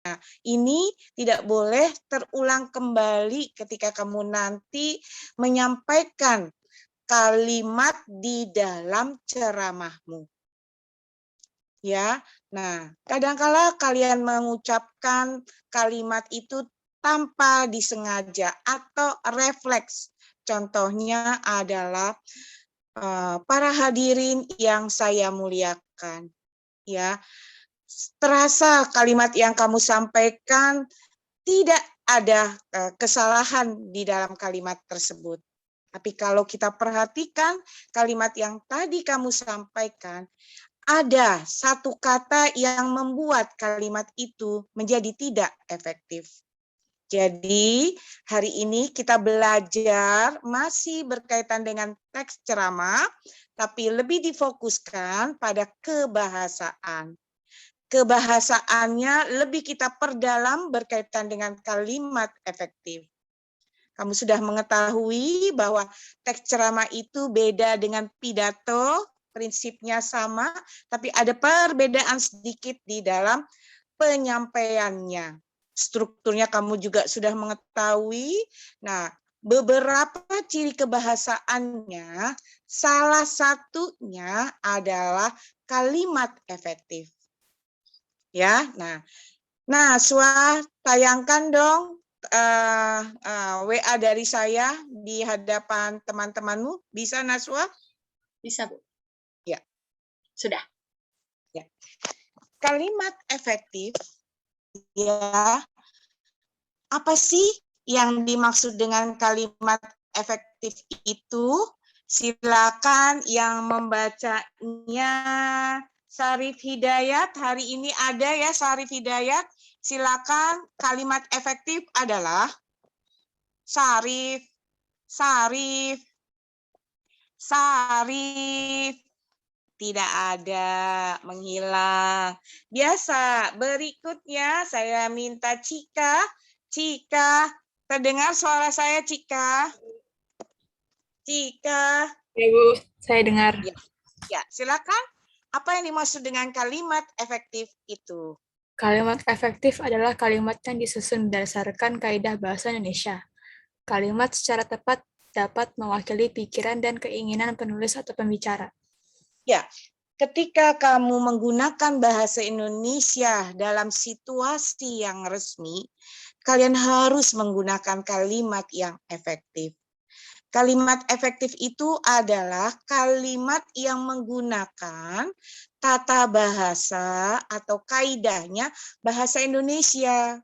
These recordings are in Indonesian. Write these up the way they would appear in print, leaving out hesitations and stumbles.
Nah, ini tidak boleh terulang kembali ketika kamu nanti menyampaikan kalimat di dalam ceramahmu. Ya, nah, kadangkala kalian mengucapkan kalimat itu tanpa disengaja atau refleks. Contohnya adalah para hadirin yang saya muliakan. Ya, terasa kalimat yang kamu sampaikan tidak ada kesalahan di dalam kalimat tersebut. Tapi kalau kita perhatikan kalimat yang tadi kamu sampaikan, ada satu kata yang membuat kalimat itu menjadi tidak efektif. Jadi, hari ini kita belajar masih berkaitan dengan teks ceramah, tapi lebih difokuskan pada kebahasaan. Kebahasaannya lebih kita perdalam berkaitan dengan kalimat efektif. Kamu sudah mengetahui bahwa teks ceramah itu beda dengan pidato, prinsipnya sama, tapi ada perbedaan sedikit di dalam penyampaiannya. Strukturnya kamu juga sudah mengetahui. Nah, beberapa ciri kebahasaannya, salah satunya adalah kalimat efektif. Ya, nah, tayangkan dong WA dari saya di hadapan teman-temanmu. Bisa, Naswa? Bisa, Bu. Ya. Sudah. Ya. Kalimat efektif, ya, apa sih yang dimaksud dengan kalimat efektif itu? Silakan yang membacanya Syarif Hidayat. Hari ini ada ya Syarif Hidayat. Silakan, kalimat efektif adalah Syarif, Syarif, Syarif. Tidak ada, menghilang. Biasa, berikutnya saya minta Cika. Cika, terdengar suara saya, Cika? Cika. Ya, Bu, saya dengar. Ya, silakan. Apa yang dimaksud dengan kalimat efektif itu? Kalimat efektif adalah kalimat yang disusun berdasarkan kaidah bahasa Indonesia. Kalimat secara tepat dapat mewakili pikiran dan keinginan penulis atau pembicara. Ya, ketika kamu menggunakan bahasa Indonesia dalam situasi yang resmi, kalian harus menggunakan kalimat yang efektif. Kalimat efektif itu adalah kalimat yang menggunakan tata bahasa atau kaidahnya bahasa Indonesia.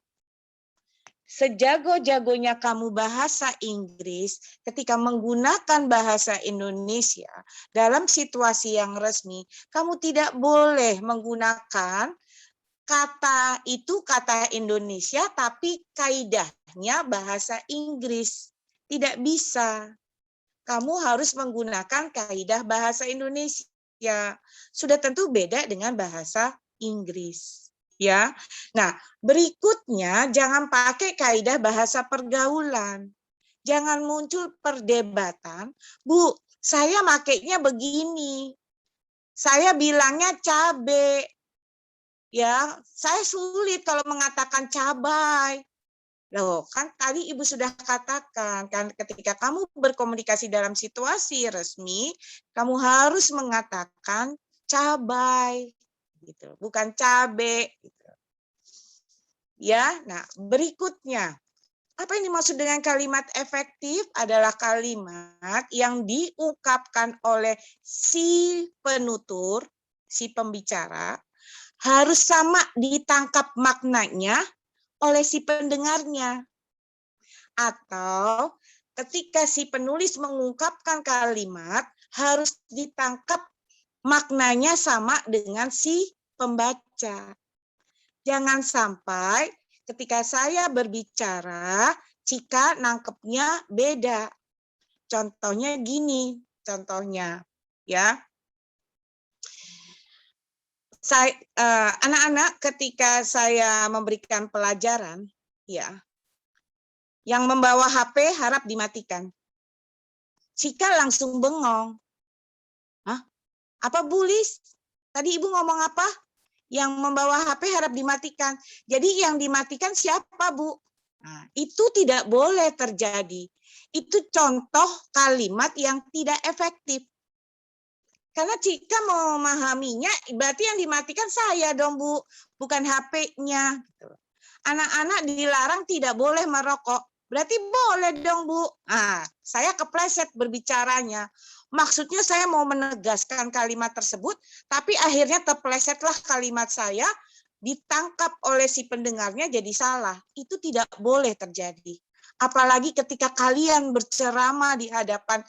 Sejago-jagonya kamu bahasa Inggris, ketika menggunakan bahasa Indonesia dalam situasi yang resmi, kamu tidak boleh menggunakan kata itu kata Indonesia, tapi kaidahnya bahasa Inggris. Tidak bisa. Kamu harus menggunakan kaidah bahasa Indonesia. Sudah tentu beda dengan bahasa Inggris. Ya, nah berikutnya jangan pakai kaidah bahasa pergaulan. Jangan muncul perdebatan, Bu, saya makainya begini. Saya bilangnya cabe. Ya, saya sulit kalau mengatakan cabai. Loh, kan tadi Ibu sudah katakan, kan ketika kamu berkomunikasi dalam situasi resmi, kamu harus mengatakan cabai, gitu, bukan cabe. Gitu. Ya, nah berikutnya, apa yang dimaksud dengan kalimat efektif adalah kalimat yang diungkapkan oleh si penutur, si pembicara, harus sama ditangkap maknanya oleh si pendengarnya. Atau ketika si penulis mengungkapkan kalimat, harus ditangkap maknanya sama dengan si pembaca. Jangan sampai ketika saya berbicara, Cika nangkepnya beda. Contohnya gini, contohnya ya. Anak-anak ketika saya memberikan pelajaran, ya, yang membawa HP harap dimatikan. Cika langsung bengong. Hah? Apa, Bu Lis? Tadi Ibu ngomong apa? Yang membawa HP harap dimatikan. Jadi yang dimatikan siapa, Bu? Nah, itu tidak boleh terjadi. Itu contoh kalimat yang tidak efektif. Karena jika memahaminya, berarti yang dimatikan saya dong, Bu, bukan HP-nya. Anak-anak dilarang tidak boleh merokok, berarti boleh dong, Bu. Nah, saya kepleset berbicaranya. Maksudnya saya mau menegaskan kalimat tersebut, tapi akhirnya terplesetlah kalimat saya, ditangkap oleh si pendengarnya jadi salah. Itu tidak boleh terjadi. Apalagi ketika kalian berceramah di hadapan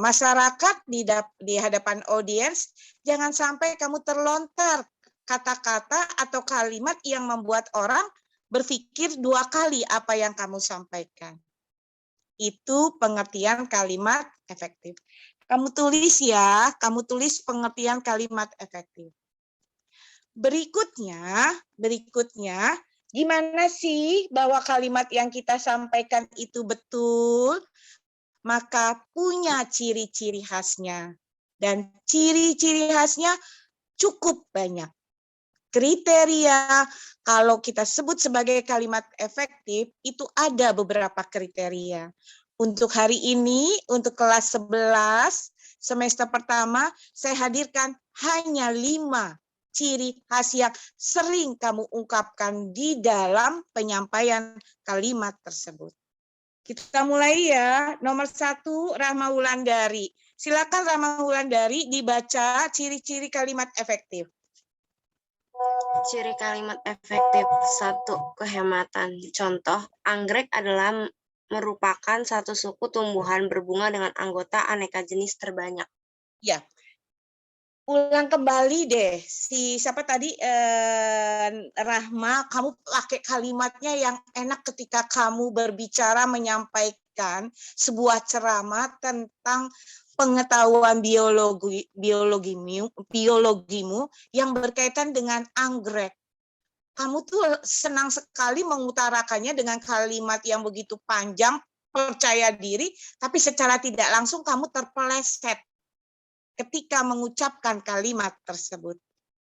masyarakat, di hadapan audiens, jangan sampai kamu terlontar kata-kata atau kalimat yang membuat orang berpikir 2 kali apa yang kamu sampaikan. Itu pengertian kalimat efektif. Kamu tulis ya, kamu tulis pengertian kalimat efektif. Berikutnya, gimana sih bahwa kalimat yang kita sampaikan itu betul? Maka punya ciri-ciri khasnya. Dan ciri-ciri khasnya cukup banyak. Kriteria, kalau kita sebut sebagai kalimat efektif, itu ada beberapa kriteria. Untuk hari ini, untuk kelas 11, semester pertama, saya hadirkan hanya 5 ciri khas yang sering kamu ungkapkan di dalam penyampaian kalimat tersebut. Kita mulai ya. Nomor 1, Rahma Wulandari. Silakan Rahma Wulandari dibaca ciri-ciri kalimat efektif. Ciri kalimat efektif. 1. Kehematan. Contoh, anggrek adalah merupakan satu suku tumbuhan berbunga dengan anggota aneka jenis terbanyak. Ya. Ulang kembali deh, siapa tadi, Rahma, kamu pakai kalimatnya yang enak ketika kamu berbicara menyampaikan sebuah ceramah tentang pengetahuan biologimu yang berkaitan dengan anggrek. Kamu tuh senang sekali mengutarakannya dengan kalimat yang begitu panjang, percaya diri, tapi secara tidak langsung kamu terpeleset ketika mengucapkan kalimat tersebut.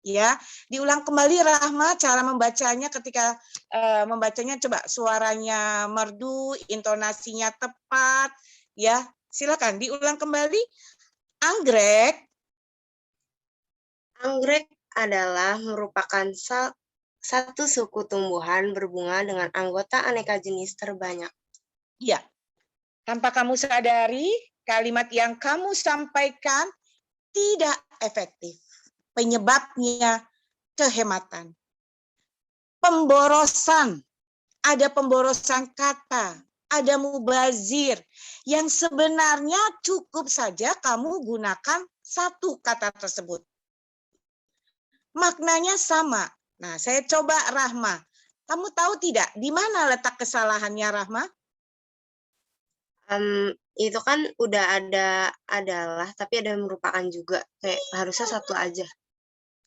Ya, diulang kembali Rahma cara membacanya ketika membacanya, coba suaranya merdu, intonasinya tepat, ya. Silakan diulang kembali. Anggrek. Anggrek adalah merupakan satu suku tumbuhan berbunga dengan anggota aneka jenis terbanyak. Ya. Tanpa kamu sadari, kalimat yang kamu sampaikan tidak efektif. Penyebabnya kehematan. Pemborosan. Ada pemborosan kata, ada mubazir. Yang sebenarnya cukup saja kamu gunakan satu kata tersebut. Maknanya sama. Nah, saya coba Rahma. Kamu tahu tidak di mana letak kesalahannya Rahma? Itu kan udah ada adalah, tapi ada merupakan juga. Kayak harusnya satu aja.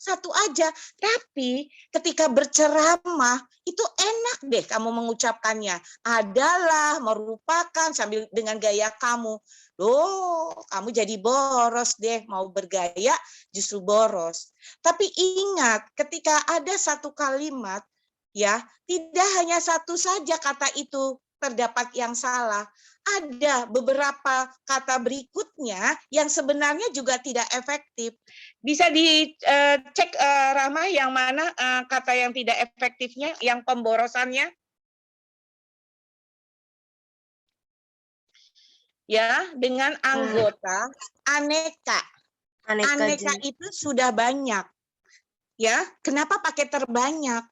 Satu aja. Tapi ketika berceramah, itu enak deh kamu mengucapkannya. Adalah, merupakan, sambil dengan gaya kamu. Loh, kamu jadi boros deh. Mau bergaya, justru boros. Tapi ingat, ketika ada satu kalimat, ya, tidak hanya satu saja kata itu terdapat yang salah. Ada beberapa kata berikutnya yang sebenarnya juga tidak efektif. Bisa dicek Rahma yang mana kata yang tidak efektifnya, yang pemborosannya? Ya, dengan anggota aneka. Aneka itu sudah banyak. Ya, kenapa pakai terbanyak?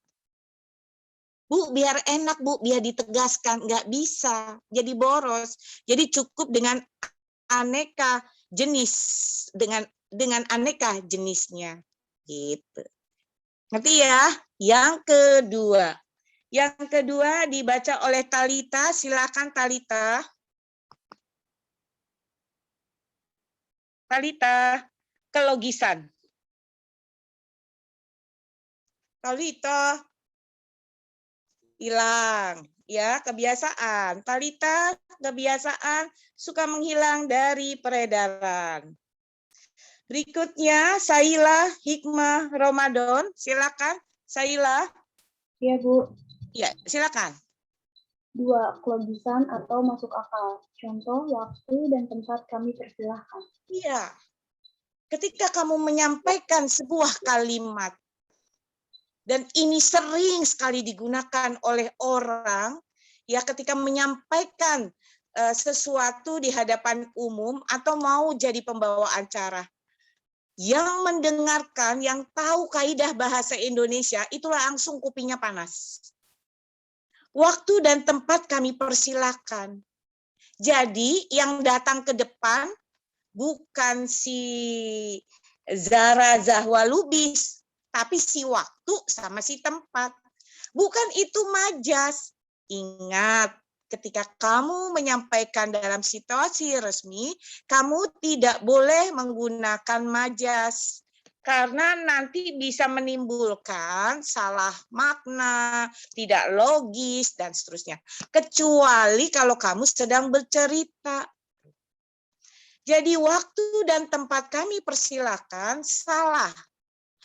Bu, biar enak, Bu, biar ditegaskan. Nggak bisa, jadi boros. Jadi cukup dengan aneka jenis, dengan aneka jenisnya. Gitu. Ngerti ya? Yang kedua dibaca oleh Talita. Silakan Talita. Talita, kelogisan. Talita. Hilang, ya, kebiasaan. Talita, kebiasaan suka menghilang dari peredaran. Berikutnya, Saila Hikmah Ramadan. Silakan, Saila. Iya, Bu. Ya, silakan. 2. Kelogisan atau masuk akal. Contoh, waktu dan tempat kami persilahkan. Iya. Ketika kamu menyampaikan sebuah kalimat, dan ini sering sekali digunakan oleh orang, ya ketika menyampaikan sesuatu di hadapan umum atau mau jadi pembawa acara. Yang mendengarkan, yang tahu kaidah bahasa Indonesia, itu langsung kupingnya panas. Waktu dan tempat kami persilakan. Jadi yang datang ke depan bukan si Zara Zahwalubis, tapi si waktu sama si tempat. Bukan itu majas. Ingat, ketika kamu menyampaikan dalam situasi resmi, kamu tidak boleh menggunakan majas. Karena nanti bisa menimbulkan salah makna, tidak logis, dan seterusnya. Kecuali kalau kamu sedang bercerita. Jadi waktu dan tempat kami persilakan salah.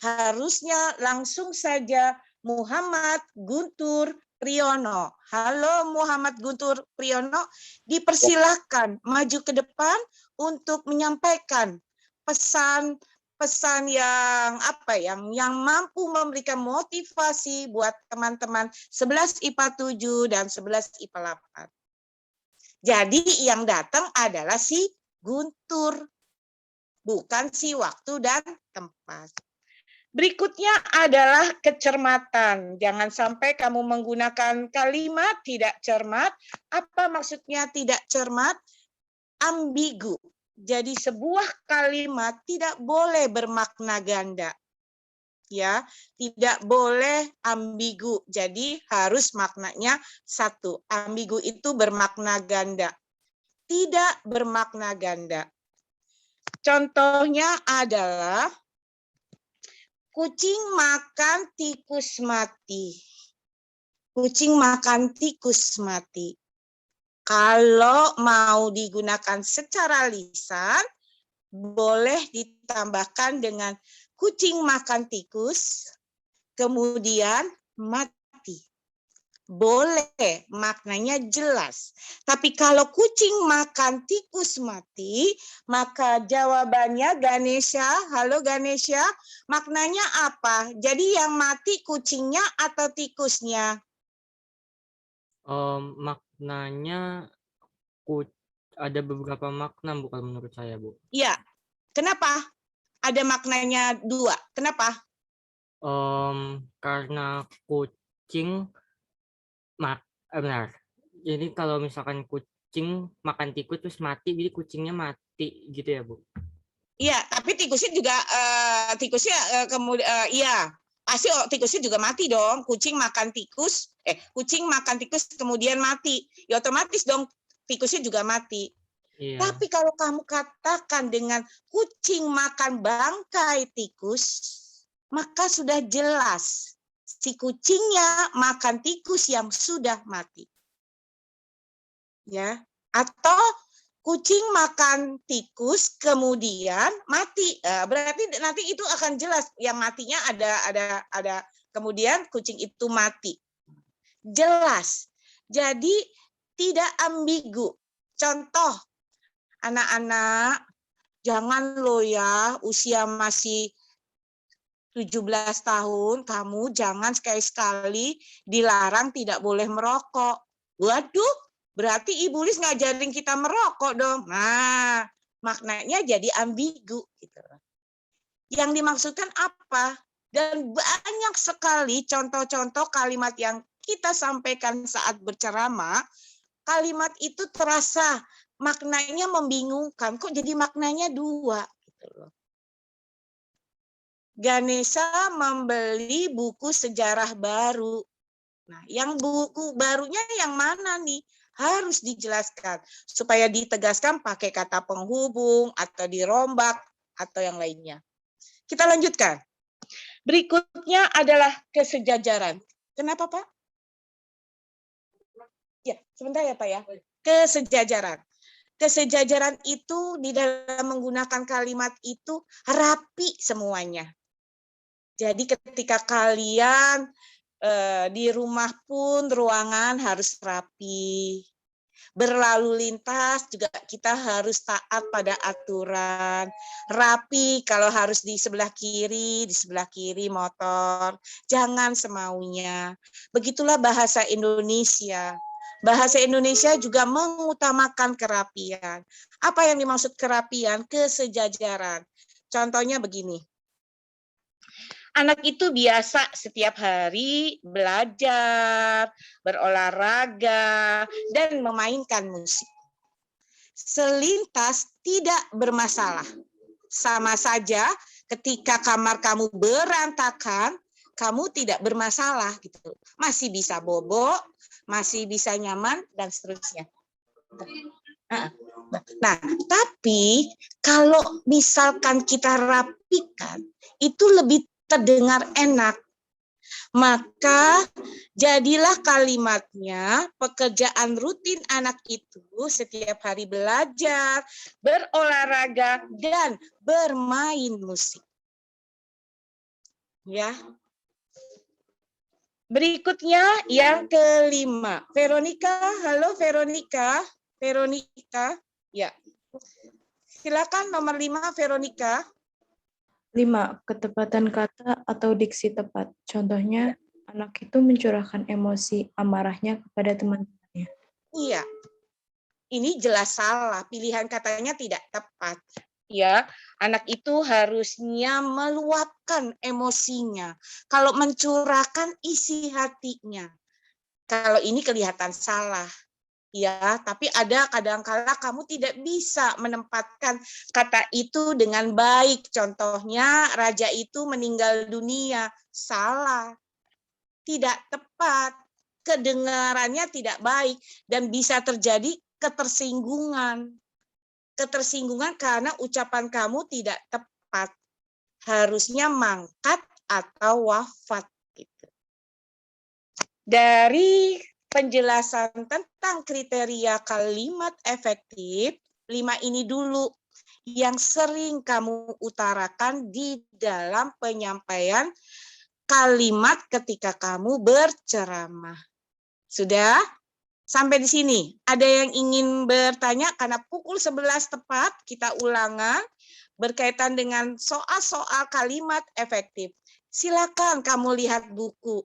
Harusnya langsung saja Muhammad Guntur Priyono. Halo Muhammad Guntur Priyono, dipersilakan maju ke depan untuk menyampaikan pesan yang yang mampu memberikan motivasi buat teman-teman 11 IPA 7 dan 11 IPA 8. Jadi yang datang adalah si Guntur, bukan si waktu dan tempat. Berikutnya adalah kecermatan. Jangan sampai kamu menggunakan kalimat tidak cermat. Apa maksudnya tidak cermat? Ambigu. Jadi sebuah kalimat tidak boleh bermakna ganda. Ya, tidak boleh ambigu. Jadi harus maknanya satu. Ambigu itu bermakna ganda. Tidak bermakna ganda. Contohnya adalah kucing makan tikus mati. Kucing makan tikus mati. Kalau mau digunakan secara lisan, boleh ditambahkan dengan kucing makan tikus, kemudian mati. Boleh, maknanya jelas. Tapi kalau kucing makan tikus mati, maka jawabannya Ganesha, halo Ganesha, maknanya apa? Jadi yang mati kucingnya atau tikusnya? Maknanya ada beberapa makna bukan menurut saya, Bu. Iya. Kenapa? Ada maknanya dua. Kenapa? Karena kucing benar. Jadi kalau misalkan kucing makan tikus terus mati, jadi kucingnya mati gitu ya, Bu? Iya, tapi tikusnya juga kemudian iya. Pasti tikusnya juga mati dong. Kucing makan tikus kemudian mati. Ya otomatis dong tikusnya juga mati. Iya. Tapi kalau kamu katakan dengan kucing makan bangkai tikus, maka sudah jelas si kucingnya makan tikus yang sudah mati. Ya, atau kucing makan tikus kemudian mati. Berarti nanti itu akan jelas yang matinya ada kemudian kucing itu mati. Jelas. Jadi tidak ambigu. Contoh, anak-anak, jangan lo ya usia masih 17 tahun, kamu jangan sekali-sekali dilarang tidak boleh merokok. Waduh, berarti Ibu Lis ngajarin kita merokok dong. Nah, maknanya jadi ambigu. Gitu. Yang dimaksudkan apa? Dan banyak sekali contoh-contoh kalimat yang kita sampaikan saat berceramah, kalimat itu terasa maknanya membingungkan. Kok jadi maknanya dua? Gitu loh. Ganesha membeli buku sejarah baru. Nah, yang buku barunya yang mana nih? Harus dijelaskan supaya ditegaskan pakai kata penghubung atau dirombak atau yang lainnya. Kita lanjutkan. Berikutnya adalah kesejajaran. Kenapa, Pak? Ya, sebentar ya, Pak ya. Kesejajaran. Kesejajaran itu di dalam menggunakan kalimat itu rapi semuanya. Jadi ketika kalian di rumah pun ruangan harus rapi. Berlalu lintas juga kita harus taat pada aturan. Rapi kalau harus di sebelah kiri motor. Jangan semaunya. Begitulah bahasa Indonesia. Bahasa Indonesia juga mengutamakan kerapian. Apa yang dimaksud kerapian? Kesejajaran. Contohnya begini. Anak itu biasa setiap hari belajar, berolahraga, dan memainkan musik. Selintas tidak bermasalah. Sama saja ketika kamar kamu berantakan, kamu tidak bermasalah gitu. Masih bisa bobo, masih bisa nyaman, dan seterusnya. Nah, tapi kalau misalkan kita rapikan, itu lebih terdengar enak. Maka jadilah kalimatnya pekerjaan rutin anak itu setiap hari belajar, berolahraga, dan bermain musik. Ya. Berikutnya yang kelima. Veronica, halo Veronica. Veronica, ya. Silakan nomor 5 Veronica. 5. Ketepatan kata atau diksi tepat. Contohnya, anak itu mencurahkan emosi amarahnya kepada teman-temannya. Iya. Ini jelas salah, pilihan katanya tidak tepat. Ya, anak itu harusnya meluapkan emosinya. Kalau mencurahkan isi hatinya. Kalau ini kelihatan salah. Ya, tapi ada kadang-kala kamu tidak bisa menempatkan kata itu dengan baik. Contohnya, raja itu meninggal dunia. Salah. Tidak tepat. Kedengarannya tidak baik. Dan bisa terjadi ketersinggungan. Ketersinggungan karena ucapan kamu tidak tepat. Harusnya mangkat atau wafat. Gitu. Dari penjelasan tentang kriteria kalimat efektif, 5 ini dulu yang sering kamu utarakan di dalam penyampaian kalimat ketika kamu berceramah. Sudah? Sampai di sini. Ada yang ingin bertanya? Karena pukul 11 tepat, kita ulangan berkaitan dengan soal-soal kalimat efektif. Silakan kamu lihat buku.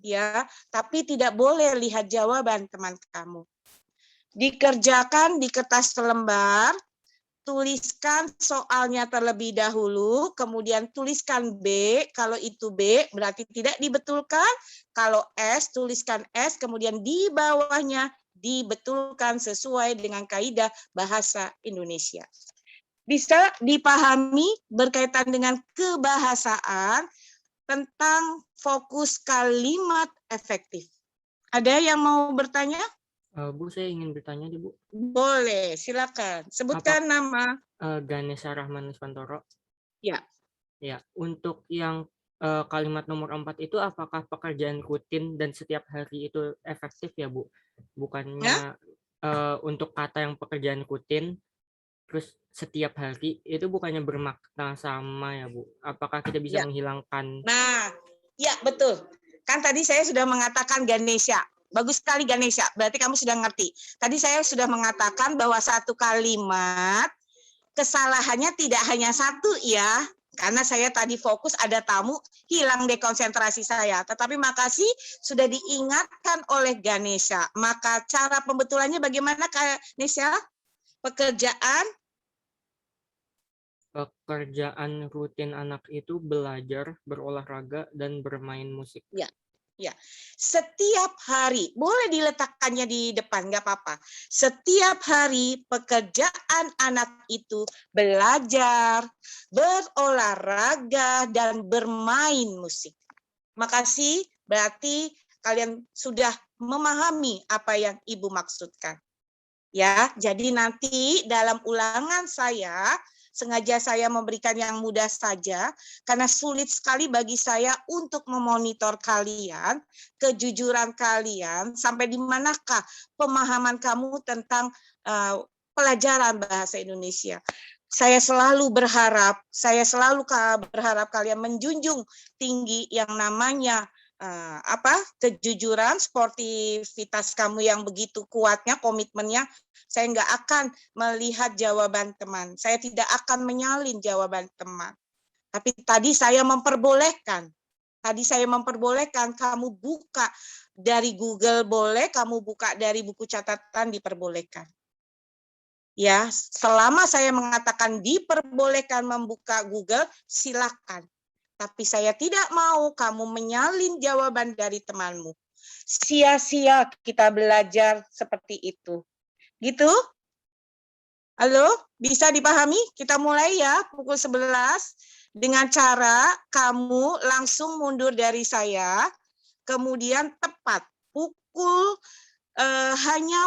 Ya, tapi tidak boleh lihat jawaban teman kamu. Dikerjakan di kertas selembar, tuliskan soalnya terlebih dahulu, kemudian tuliskan B, kalau itu B berarti tidak dibetulkan, kalau S tuliskan S, kemudian di bawahnya dibetulkan sesuai dengan kaidah bahasa Indonesia. Bisa dipahami berkaitan dengan kebahasaan, tentang fokus kalimat efektif. Ada yang mau bertanya? Bu, saya ingin bertanya, Bu. Boleh, silakan. Sebutkan nama. Ganesha Rahman Nuswantoro. Ya. Ya, untuk yang kalimat nomor 4 itu apakah pekerjaan rutin dan setiap hari itu efektif ya, Bu? Bukannya untuk kata yang pekerjaan rutin terus setiap hari itu bukannya bermakna sama ya, Bu? Apakah kita bisa menghilangkan? Nah, ya betul. Kan tadi saya sudah mengatakan Ganesha. Bagus sekali Ganesha, berarti kamu sudah ngerti. Tadi saya sudah mengatakan bahwa satu kalimat kesalahannya tidak hanya satu ya. Karena saya tadi fokus ada tamu, hilang deh konsentrasi saya. Tetapi makasih sudah diingatkan oleh Ganesha. Maka cara pembetulannya bagaimana Ganesha? Pekerjaan rutin anak itu belajar, berolahraga, dan bermain musik. Ya, ya. Setiap hari, boleh diletakkannya di depan, nggak apa-apa. Setiap hari pekerjaan anak itu belajar, berolahraga, dan bermain musik. Makasih, berarti kalian sudah memahami apa yang Ibu maksudkan. Ya, jadi nanti dalam ulangan saya sengaja saya memberikan yang mudah saja, karena sulit sekali bagi saya untuk memonitor kalian, kejujuran kalian, sampai di manakah pemahaman kamu tentang pelajaran bahasa Indonesia. Saya selalu berharap kalian menjunjung tinggi yang namanya kejujuran, sportivitas kamu yang begitu kuatnya, komitmennya. Saya nggak akan melihat jawaban teman. Saya tidak akan menyalin jawaban teman. Tapi tadi saya memperbolehkan. Kamu buka dari Google boleh, kamu buka dari buku catatan diperbolehkan. Ya, selama saya mengatakan diperbolehkan membuka Google, silakan. Tapi saya tidak mau kamu menyalin jawaban dari temanmu. Sia-sia kita belajar seperti itu. Gitu? Halo, bisa dipahami? Kita mulai ya, pukul 11. Dengan cara kamu langsung mundur dari saya, kemudian tepat pukul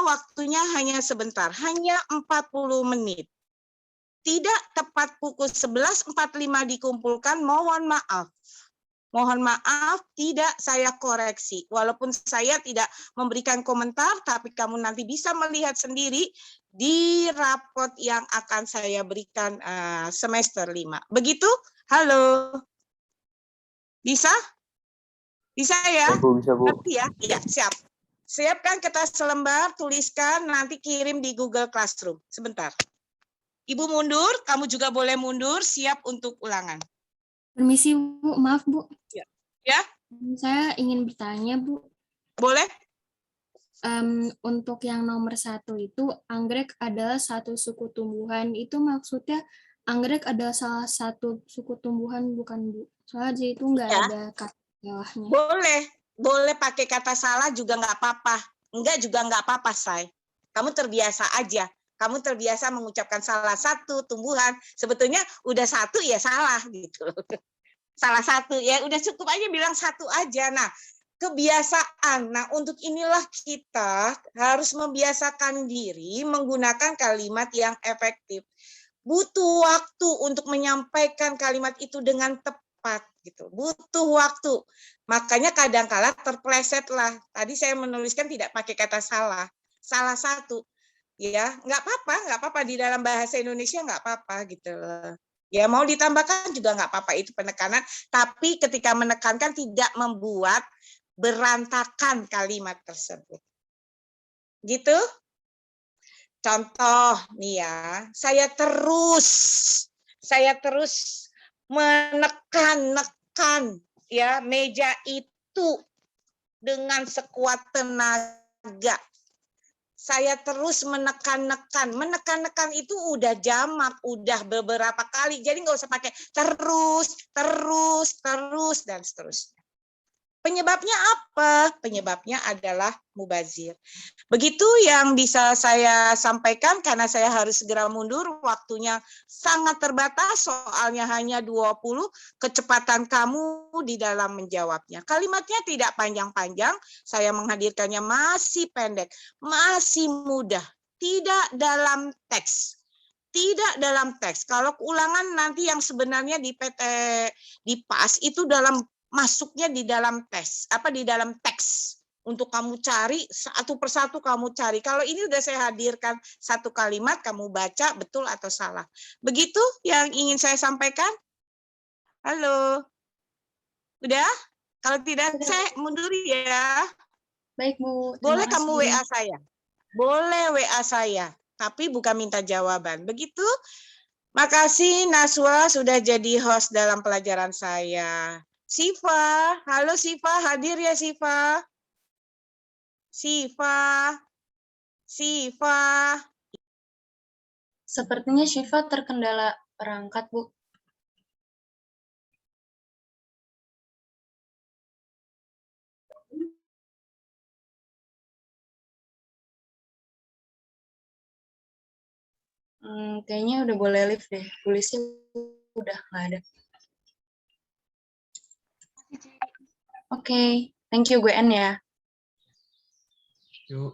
waktunya hanya sebentar, hanya 40 menit. Tidak tepat pukul 11.45 dikumpulkan, mohon maaf. Mohon maaf, tidak saya koreksi. Walaupun saya tidak memberikan komentar, tapi kamu nanti bisa melihat sendiri di rapot yang akan saya berikan semester 5. Begitu? Halo? Bisa? Bisa ya? Bisa, Bu. Ngerti ya? Iya, siap. Siapkan kertas selembar, tuliskan, nanti kirim di Google Classroom. Sebentar. Ibu mundur, kamu juga boleh mundur, siap untuk ulangan. Permisi, Bu. Maaf, Bu. Ya? Saya ingin bertanya, Bu. Boleh? Untuk yang nomor 1 itu, anggrek adalah satu suku tumbuhan. Itu maksudnya anggrek adalah salah satu suku tumbuhan, bukan, Bu? Soalnya itu nggak Ya. ada kata bawahnya. Boleh pakai kata salah juga nggak apa-apa. Enggak juga nggak apa-apa, Say. Kamu terbiasa aja. Kamu terbiasa mengucapkan salah satu tumbuhan. Sebetulnya udah satu ya salah gitu. Salah satu ya udah cukup aja bilang satu aja. Nah, kebiasaan. Nah, untuk inilah kita harus membiasakan diri menggunakan kalimat yang efektif. Butuh waktu untuk menyampaikan kalimat itu dengan tepat gitu. Butuh waktu. Makanya kadang-kala terpleset lah. Tadi saya menuliskan tidak pakai kata salah. Salah satu. Ya, nggak apa-apa di dalam bahasa Indonesia nggak apa-apa gitu loh. Ya mau ditambahkan juga nggak apa-apa, itu penekanan. Tapi ketika menekankan tidak membuat berantakan kalimat tersebut. Gitu? Contoh nih ya, saya terus menekan ya meja itu dengan sekuat tenaga. Saya terus menekan itu udah jamak, udah beberapa kali. Jadi nggak usah pakai terus dan seterusnya. Penyebabnya apa? Penyebabnya adalah mubazir. Begitu yang bisa saya sampaikan karena saya harus segera mundur, waktunya sangat terbatas, soalnya hanya 20, kecepatan kamu di dalam menjawabnya. Kalimatnya tidak panjang-panjang, saya menghadirkannya masih pendek, masih mudah, tidak dalam teks. Tidak dalam teks. Kalau ulangan nanti yang sebenarnya di PAS itu masuknya di dalam dalam teks untuk kamu cari satu persatu kamu cari. Kalau ini udah saya hadirkan satu kalimat, kamu baca betul atau salah. Begitu yang ingin saya sampaikan. Halo, udah? Kalau tidak saya mundur ya. Baik, Bu. Boleh Terima kamu kasih. WA saya. Boleh WA saya, tapi bukan minta jawaban. Begitu. Makasih Naswa sudah jadi host dalam pelajaran saya. Siva, halo Siva, hadir ya Siva? Siva. Sepertinya Syifa terkendala perangkat, Bu. Kayaknya udah boleh live deh. Tulisnya udah nggak ada. Oke, thank you GN ya. Yuk.